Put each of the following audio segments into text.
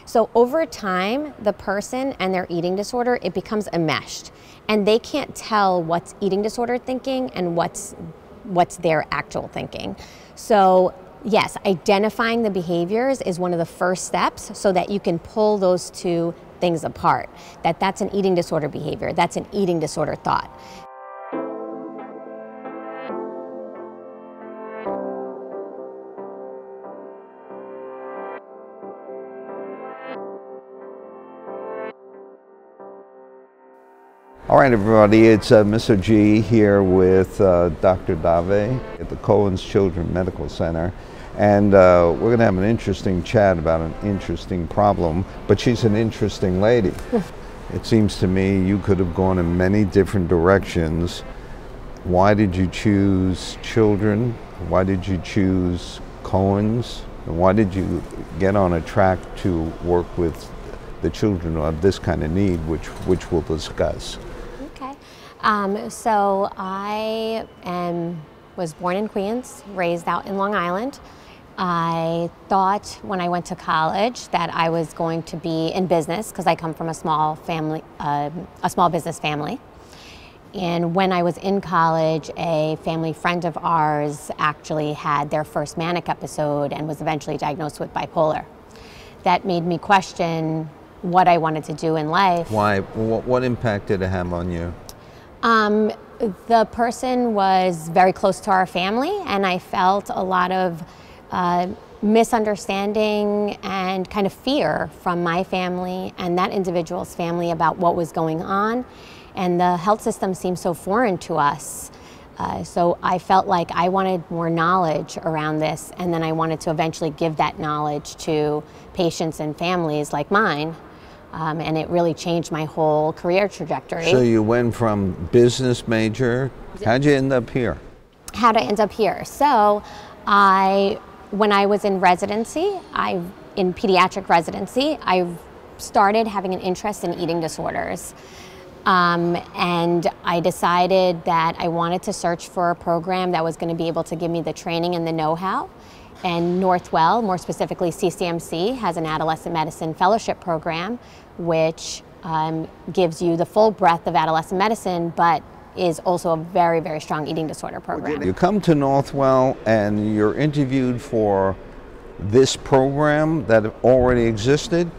So over time, the person and their eating disorder, it becomes enmeshed, and they can't tell what's eating disorder thinking and what's their actual thinking. So yes, identifying the behaviors is one of the first steps so that you can pull those two things apart. That's an eating disorder behavior, that's an eating disorder thought. All right, everybody, it's Mr. G here with Dr. Dave at the Cohen's Children's Medical Center. And we're going to have an interesting chat about an interesting problem, but she's an interesting lady. It seems to me you could have gone in many different directions. Why did you choose children? Why did you choose Cohen's? And why did you get on a track to work with the children who have this kind of need, which we'll discuss? So I was born in Queens, raised out in Long Island. I thought when I went to college that I was going to be in business because I come from a small family, a small business family. And when I was in college, a family friend of ours actually had their first manic episode and was eventually diagnosed with bipolar. That made me question what I wanted to do in life. Why? What impact did it have on you? The person was very close to our family, and I felt a lot of misunderstanding and kind of fear from my family and that individual's family about what was going on. And the health system seemed so foreign to us. So I felt like I wanted more knowledge around this, and then I wanted to eventually give that knowledge to patients and families like mine. And it really changed my whole career trajectory. So you went from business major, how'd you end up here? How'd I end up here? So when I was in residency, in pediatric residency, I started having an interest in eating disorders. And I decided that I wanted to search for a program that was going to be able to give me the training and the know-how. And Northwell, more specifically CCMC, has an adolescent medicine fellowship program, which gives you the full breadth of adolescent medicine, but is also a very, very strong eating disorder program. You come to Northwell and you're interviewed for this program that already existed?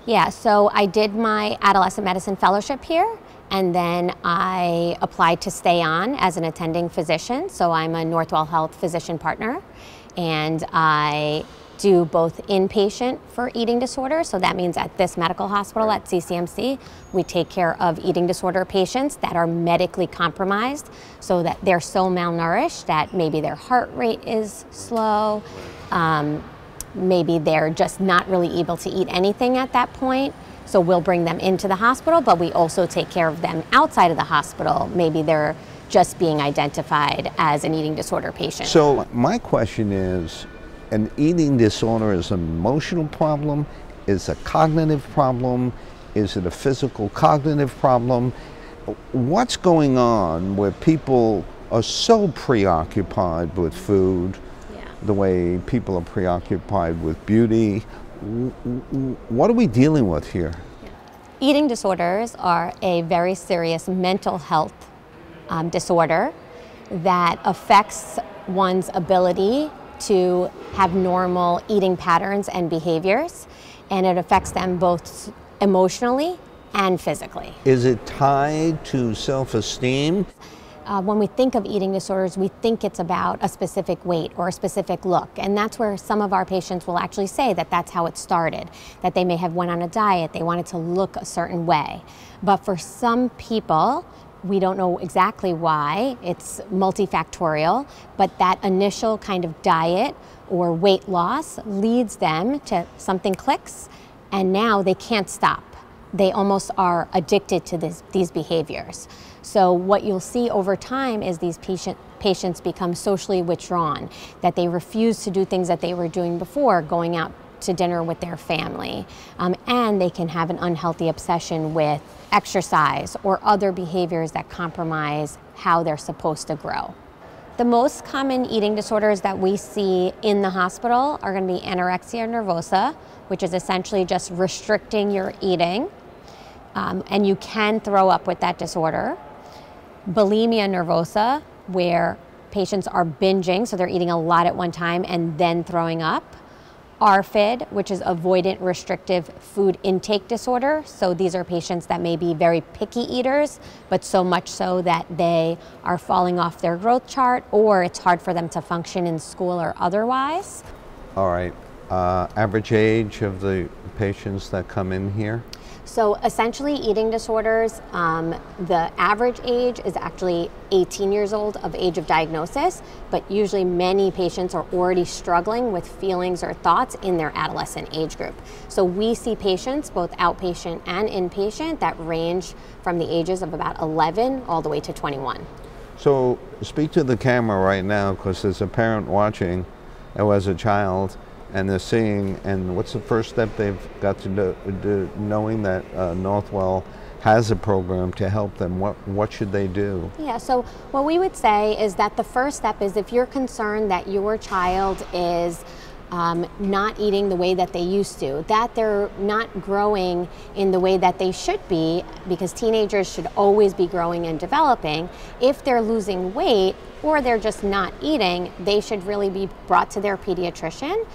Yeah, so I did my adolescent medicine fellowship here, and then I applied to stay on as an attending physician. So I'm a Northwell Health Physician Partner, and I do both inpatient for eating disorders. So that means at this medical hospital at CCMC, we take care of eating disorder patients that are medically compromised, so that they're so malnourished that maybe their heart rate is slow, maybe they're just not really able to eat anything at that point. So we'll bring them into the hospital, but we also take care of them outside of the hospital. Maybe they're just being identified as an eating disorder patient. So my question is, an eating disorder is an emotional problem? Is it a cognitive problem? Is it a physical cognitive problem? What's going on where people are so preoccupied with food, the way people are preoccupied with beauty? What are we dealing with here? Eating disorders are a very serious mental health disorder that affects one's ability to have normal eating patterns and behaviors, and it affects them both emotionally and physically. Is it tied to self-esteem? When we think of eating disorders, we think it's about a specific weight or a specific look, and that's where some of our patients will actually say that that's how it started, that they may have went on a diet, they wanted to look a certain way. But for some people, we don't know exactly why. It's multifactorial, but that initial kind of diet or weight loss leads them to something clicks, and now they can't stop. They almost are addicted to these behaviors. So what you'll see over time is these patients become socially withdrawn, that they refuse to do things that they were doing before, going out to dinner with their family, and they can have an unhealthy obsession with exercise or other behaviors that compromise how they're supposed to grow. The most common eating disorders that we see in the hospital are going to be anorexia nervosa, which is essentially just restricting your eating, and you can throw up with that disorder. Bulimia nervosa, where patients are binging, so they're eating a lot at one time and then throwing up. ARFID, which is avoidant restrictive food intake disorder. So these are patients that may be very picky eaters, but so much so that they are falling off their growth chart, or it's hard for them to function in school or otherwise. All right. Average age of the patients that come in here? So essentially eating disorders, the average age is actually 18 years old of age of diagnosis, but usually many patients are already struggling with feelings or thoughts in their adolescent age group. So we see patients, both outpatient and inpatient, that range from the ages of about 11 all the way to 21. So speak to the camera right now, because there's a parent watching who has a child, and they're seeing, and what's the first step they've got to do knowing that Northwell has a program to help them? What should they do? Yeah, so what we would say is that the first step is, if you're concerned that your child is not eating the way that they used to, that they're not growing in the way that they should be, because teenagers should always be growing and developing. If they're losing weight or they're just not eating, they should really be brought to their pediatrician,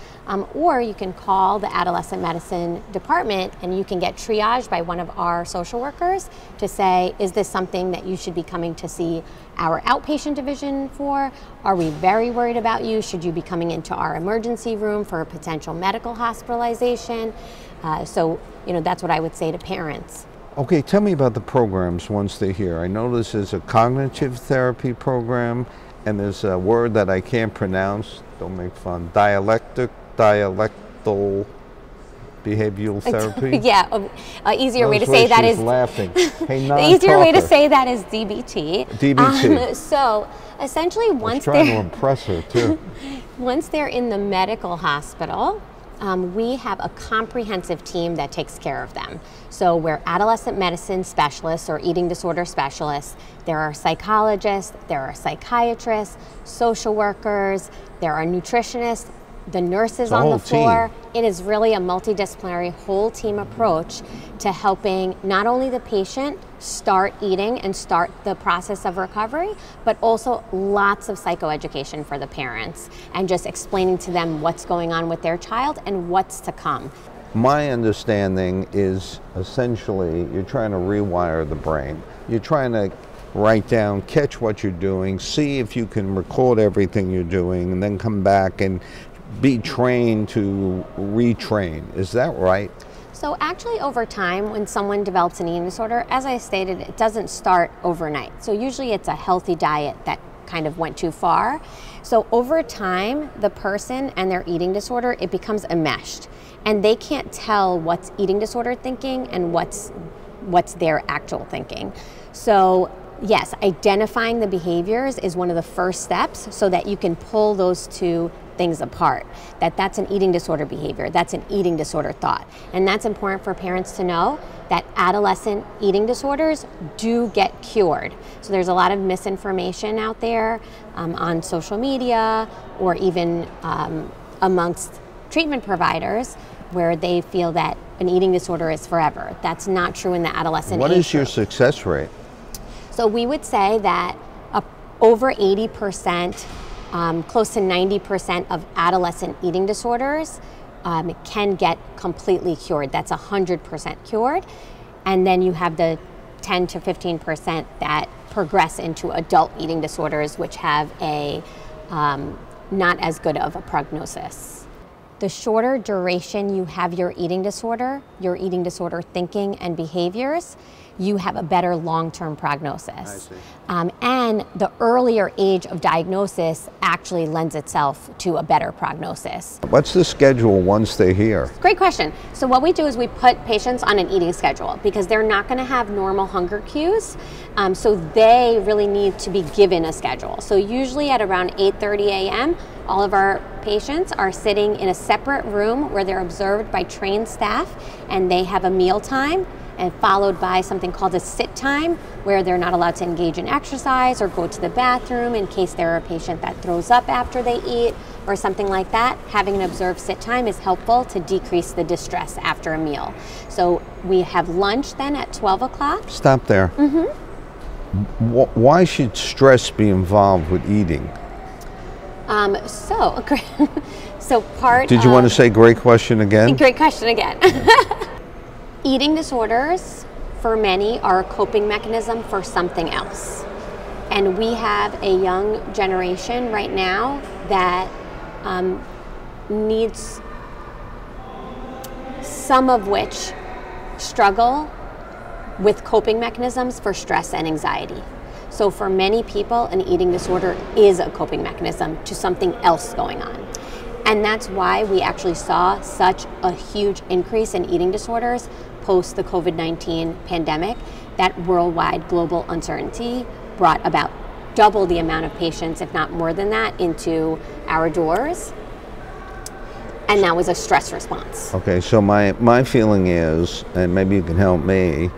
or you can call the adolescent medicine department and you can get triaged by one of our social workers to say, is this something that you should be coming to see our outpatient division for? Are we very worried about you? Should you be coming into our emergency room for a potential medical hospitalization? So, that's what I would say to parents. Okay, tell me about the programs once they're here. I know this is a cognitive therapy program, and there's a word that I can't pronounce, don't make fun, dialectal behavioral therapy? Yeah, easier way to say that is laughing. Hey, the easier way to say that is DBT. DBT. So essentially, once trying to impress her too. Once they're in the medical hospital, we have a comprehensive team that takes care of them. So we're adolescent medicine specialists or eating disorder specialists. There are psychologists, there are psychiatrists, social workers, there are nutritionists, the nurses on the floor. It is really a multidisciplinary whole team approach to helping not only the patient start eating and start the process of recovery, but also lots of psychoeducation for the parents and just explaining to them what's going on with their child and what's to come. My understanding is essentially you're trying to rewire the brain. You're trying to write down, catch what you're doing, see if you can record everything you're doing, and then come back and be trained to retrain. Is that right? So actually over time, when someone develops an eating disorder, as I stated, it doesn't start overnight. So usually it's a healthy diet that kind of went too far. So over time, the person and their eating disorder, it becomes enmeshed. And they can't tell what's eating disorder thinking and what's their actual thinking. So yes, identifying the behaviors is one of the first steps so that you can pull those two things apart. That's an eating disorder behavior, that's an eating disorder thought. And that's important for parents to know, that adolescent eating disorders do get cured. So there's a lot of misinformation out there on social media or even amongst treatment providers where they feel that an eating disorder is forever. That's not true in the adolescent age group. What is your success rate? So we would say that over 80%, close to 90% of adolescent eating disorders can get completely cured. That's 100% cured. And then you have the 10 to 15% that progress into adult eating disorders, which have a not as good of a prognosis. The shorter duration you have your eating disorder thinking and behaviors, you have a better long-term prognosis. And the earlier age of diagnosis actually lends itself to a better prognosis. What's the schedule once they're here? Great question. So what we do is we put patients on an eating schedule because they're not going to have normal hunger cues. So they really need to be given a schedule. So usually at around 8:30 a.m., All of our patients are sitting in a separate room where they're observed by trained staff, and they have a meal time, and followed by something called a sit time, where they're not allowed to engage in exercise or go to the bathroom in case they're a patient that throws up after they eat or something like that. Having an observed sit time is helpful to decrease the distress after a meal. So we have lunch then at 12 o'clock. Stop there. Why should stress be involved with eating? Did you want to say great question again? Great question again. Eating disorders, for many, are a coping mechanism for something else. And we have a young generation right now that needs, some of which struggle with coping mechanisms for stress and anxiety. So for many people, an eating disorder is a coping mechanism to something else going on. And that's why we actually saw such a huge increase in eating disorders post the COVID-19 pandemic. That worldwide global uncertainty brought about double the amount of patients, if not more than that, into our doors. And that was a stress response. Okay, so my feeling is, and maybe you can help me,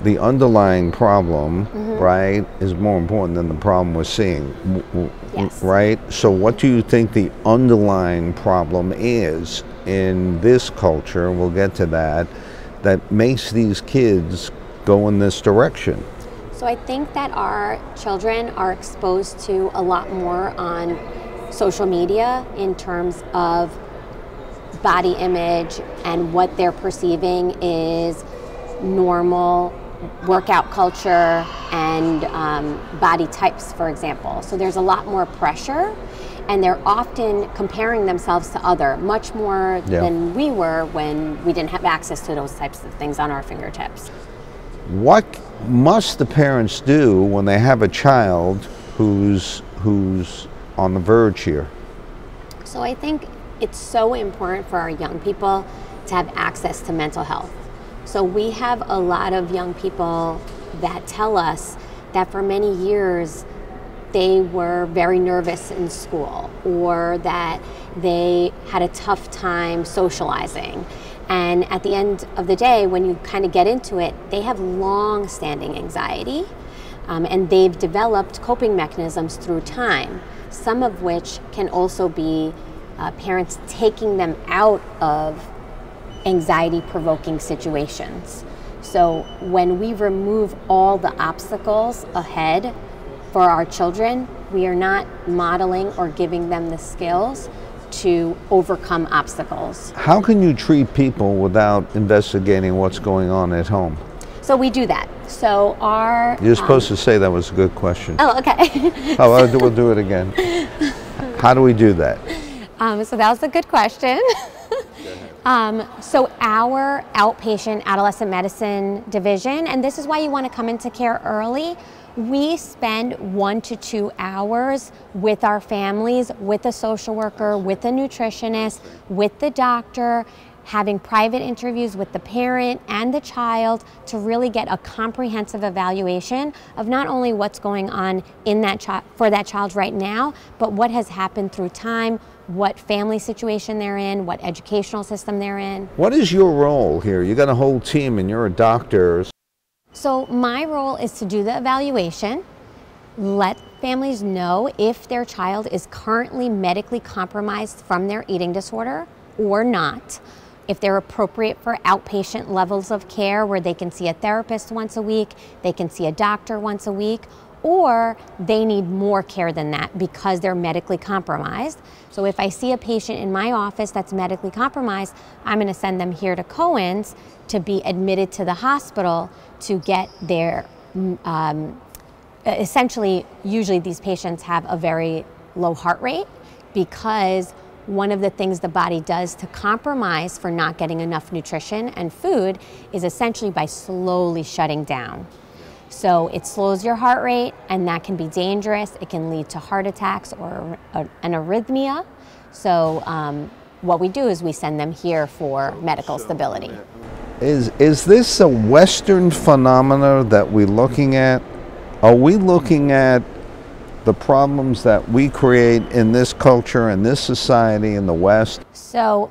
the underlying problem, right, is more important than the problem we're seeing, Yes. right? So what do you think the underlying problem is in this culture, we'll get to that makes these kids go in this direction? So I think that our children are exposed to a lot more on social media in terms of body image, and what they're perceiving is normal workout culture and body types, for example. So there's a lot more pressure, and they're often comparing themselves to other, much more than we were when we didn't have access to those types of things on our fingertips. What must the parents do when they have a child who's on the verge here? So I think it's so important for our young people to have access to mental health. So we have a lot of young people that tell us that for many years they were very nervous in school, or that they had a tough time socializing. And at the end of the day, when you kind of get into it, they have long-standing anxiety, and they've developed coping mechanisms through time, some of which can also be parents taking them out of anxiety-provoking situations. So when we remove all the obstacles ahead for our children, we are not modeling or giving them the skills to overcome obstacles. How can you treat people without investigating what's going on at home? So we do that. So our... You're supposed to say that was a good question. Oh, okay. We'll do it again. How do we do that? So that was a good question. So our outpatient adolescent medicine division, and this is why you want to come into care early, we spend 1 to 2 hours with our families, with a social worker, with a nutritionist, with the doctor, having private interviews with the parent and the child to really get a comprehensive evaluation of not only what's going on in that for that child right now, but what has happened through time, what family situation they're in, what educational system they're in. What is your role here? You got a whole team and you're a doctor. So my role is to do the evaluation, let families know if their child is currently medically compromised from their eating disorder or not, if they're appropriate for outpatient levels of care where they can see a therapist once a week, they can see a doctor once a week, or they need more care than that because they're medically compromised. So if I see a patient in my office that's medically compromised, I'm going to send them here to Cohen's to be admitted to the hospital to get their, essentially, usually these patients have a very low heart rate, because one of the things the body does to compromise for not getting enough nutrition and food is essentially by slowly shutting down. So it slows your heart rate, and that can be dangerous. It can lead to heart attacks or an arrhythmia. So what we do is we send them here for medical stability. Is this a Western phenomena that we're looking at? Are we looking at the problems that we create in this culture, in this society, in the West? So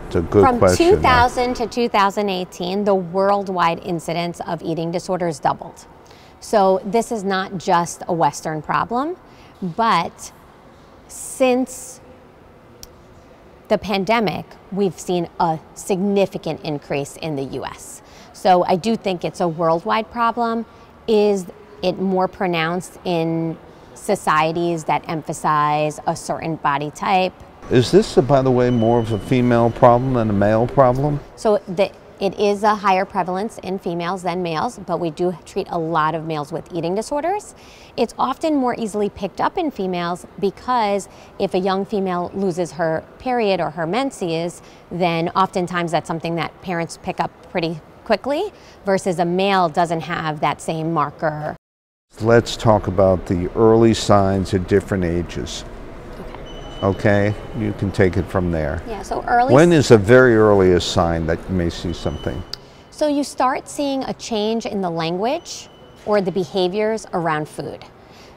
it's a good from question. 2000 to 2018, the worldwide incidence of eating disorders doubled. So this is not just a Western problem, but since the pandemic, we've seen a significant increase in the US. So I do think it's a worldwide problem. Is it more pronounced in societies that emphasize a certain body type? Is this, by the way, more of a female problem than a male problem? So it is a higher prevalence in females than males, but we do treat a lot of males with eating disorders. It's often more easily picked up in females because if a young female loses her period or her menses, then oftentimes that's something that parents pick up pretty quickly, versus a male doesn't have that same marker. Let's talk about the early signs at different ages. Okay, you can take it from there. Yeah, so early. When is the very earliest sign that you may see something? So you start seeing a change in the language or the behaviors around food.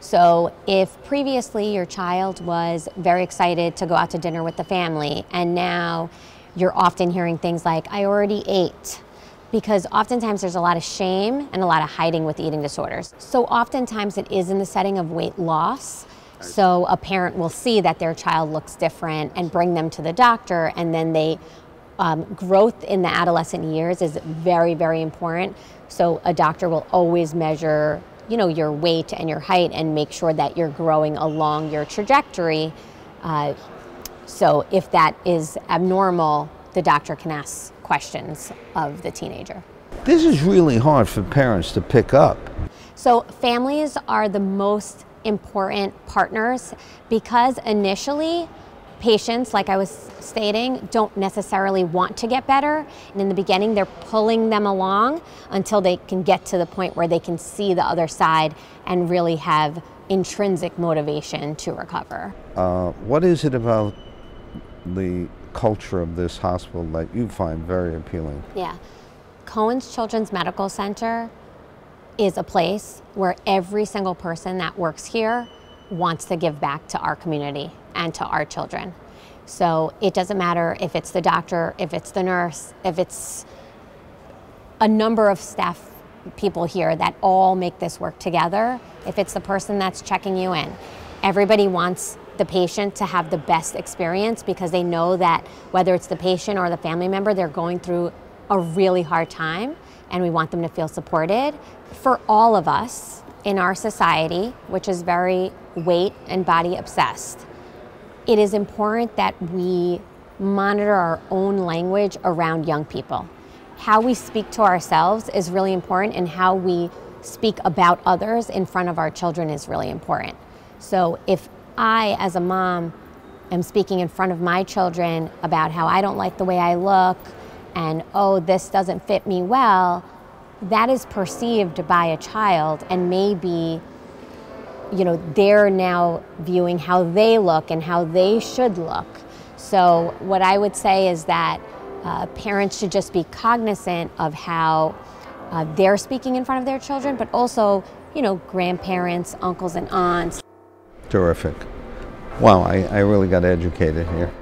So if previously your child was very excited to go out to dinner with the family, and now you're often hearing things like, I already ate, because oftentimes there's a lot of shame and a lot of hiding with eating disorders. So oftentimes it is in the setting of weight loss. So a parent will see that their child looks different and bring them to the doctor, and then growth in the adolescent years is very, very important. So a doctor will always measure, your weight and your height and make sure that you're growing along your trajectory. So if that is abnormal, the doctor can ask questions of the teenager. This is really hard for parents to pick up. So families are the most important partners, because initially patients, like I was stating, don't necessarily want to get better, and in the beginning they're pulling them along until they can get to the point where they can see the other side and really have intrinsic motivation to recover. What is it about the culture of this hospital that you find very appealing? Yeah, Cohen's Children's Medical Center is a place where every single person that works here wants to give back to our community and to our children. So it doesn't matter if it's the doctor, if it's the nurse, if it's a number of staff people here that all make this work together, if it's the person that's checking you in. Everybody wants the patient to have the best experience, because they know that whether it's the patient or the family member, they're going through a really hard time, and we want them to feel supported. For all of us in our society, which is very weight and body obsessed, it is important that we monitor our own language around young people. How we speak to ourselves is really important, and how we speak about others in front of our children is really important. So if I, as a mom, am speaking in front of my children about how I don't like the way I look, and oh, this doesn't fit me well, that is perceived by a child, and maybe they're now viewing how they look and how they should look. So what I would say is that parents should just be cognizant of how they're speaking in front of their children, but also grandparents, uncles and aunts. Terrific. Wow, I really got educated here.